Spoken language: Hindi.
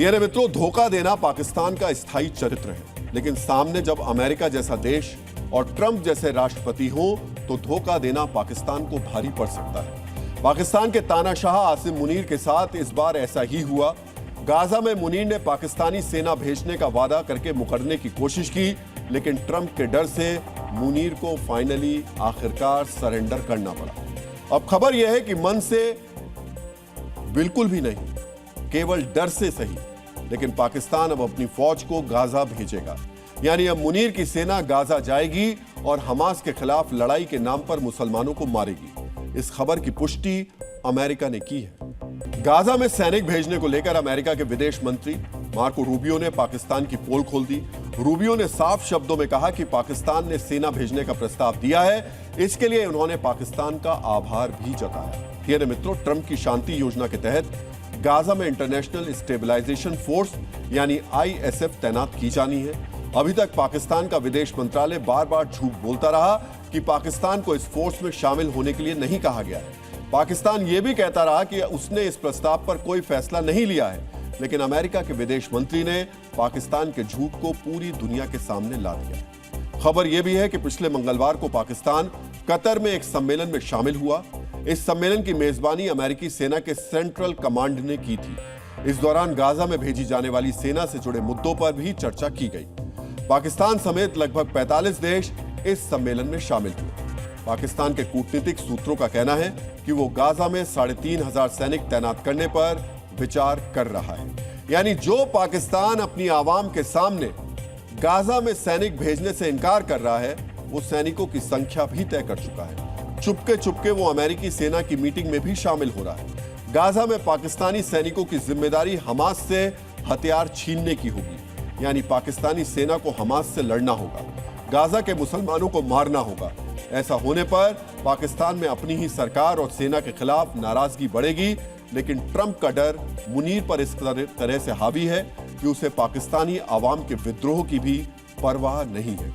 यानी मित्रों, धोखा देना पाकिस्तान का स्थायी चरित्र है, लेकिन सामने जब अमेरिका जैसा देश और ट्रंप जैसे राष्ट्रपति हो तो धोखा देना पाकिस्तान को भारी पड़ सकता है। पाकिस्तान के तानाशाह आसिम मुनीर के साथ इस बार ऐसा ही हुआ। गाजा में मुनीर ने पाकिस्तानी सेना भेजने का वादा करके मुकरने की कोशिश की, लेकिन ट्रंप के डर से मुनीर को फाइनली आखिरकार सरेंडर करना पड़ा। अब खबर यह है कि मन से बिल्कुल भी नहीं, केवल डर से सही, लेकिन पाकिस्तान अब अपनी फौज को गाजा भेजेगा। यानी अब मुनीर की सेना गाजा जाएगी और हमास के खिलाफ लड़ाई के नाम पर मुसलमानों को मारेगी। इस खबर की पुष्टि अमेरिका ने की है। गाजा में सैनिक भेजने को लेकर अमेरिका के विदेश मंत्री मार्को रूबियो ने पाकिस्तान की पोल खोल दी। रूबियो ने साफ शब्दों में कहा कि पाकिस्तान ने सेना भेजने का प्रस्ताव दिया है, इसके लिए उन्होंने पाकिस्तान का आभार भी जताया। यानी मित्रों, ट्रंप की शांति योजना के तहत गाजा में इंटरनेशनल स्टेबलाइजेशन फोर्स यानी ISF तैनात की जानी है। अभी तक पाकिस्तान का विदेश मंत्रालय बार बार झूठ बोलता रहा कि पाकिस्तान को इस फोर्स में शामिल होने के लिए नहीं कहा गया है। पाकिस्तान यह भी कहता रहा कि उसने इस प्रस्ताव पर कोई फैसला नहीं लिया है, लेकिन अमेरिका के विदेश मंत्री ने पाकिस्तान के झूठ को पूरी दुनिया के सामने ला दिया। खबर यह भी है कि पिछले मंगलवार को पाकिस्तान कतर में एक सम्मेलन में शामिल हुआ। इस सम्मेलन की मेजबानी अमेरिकी सेना के सेंट्रल कमांड ने की थी। इस दौरान गाजा में भेजी जाने वाली सेना से जुड़े मुद्दों पर भी चर्चा की गई। पाकिस्तान समेत लगभग 45 देश इस सम्मेलन में शामिल हुए। पाकिस्तान के कूटनीतिक सूत्रों का कहना है कि वो गाजा में 3,500 सैनिक तैनात करने पर विचार कर रहा है। यानी जो पाकिस्तान अपनी आवाम के सामने गाजा में सैनिक भेजने से इनकार कर रहा है, वो सैनिकों की संख्या भी तय कर चुका है। चुपके चुपके वो अमेरिकी सेना की मीटिंग में भी शामिल हो रहा है। गाजा में पाकिस्तानी सैनिकों की जिम्मेदारी हमास से हथियार छीनने की होगी। यानी पाकिस्तानी सेना को हमास से लड़ना होगा, गाजा के मुसलमानों को मारना होगा। ऐसा होने पर पाकिस्तान में अपनी ही सरकार और सेना के खिलाफ नाराजगी बढ़ेगी, लेकिन ट्रंप का डर मुनीर पर इस तरह से हावी है कि उसे पाकिस्तानी आवाम के विद्रोह की भी परवाह नहीं है।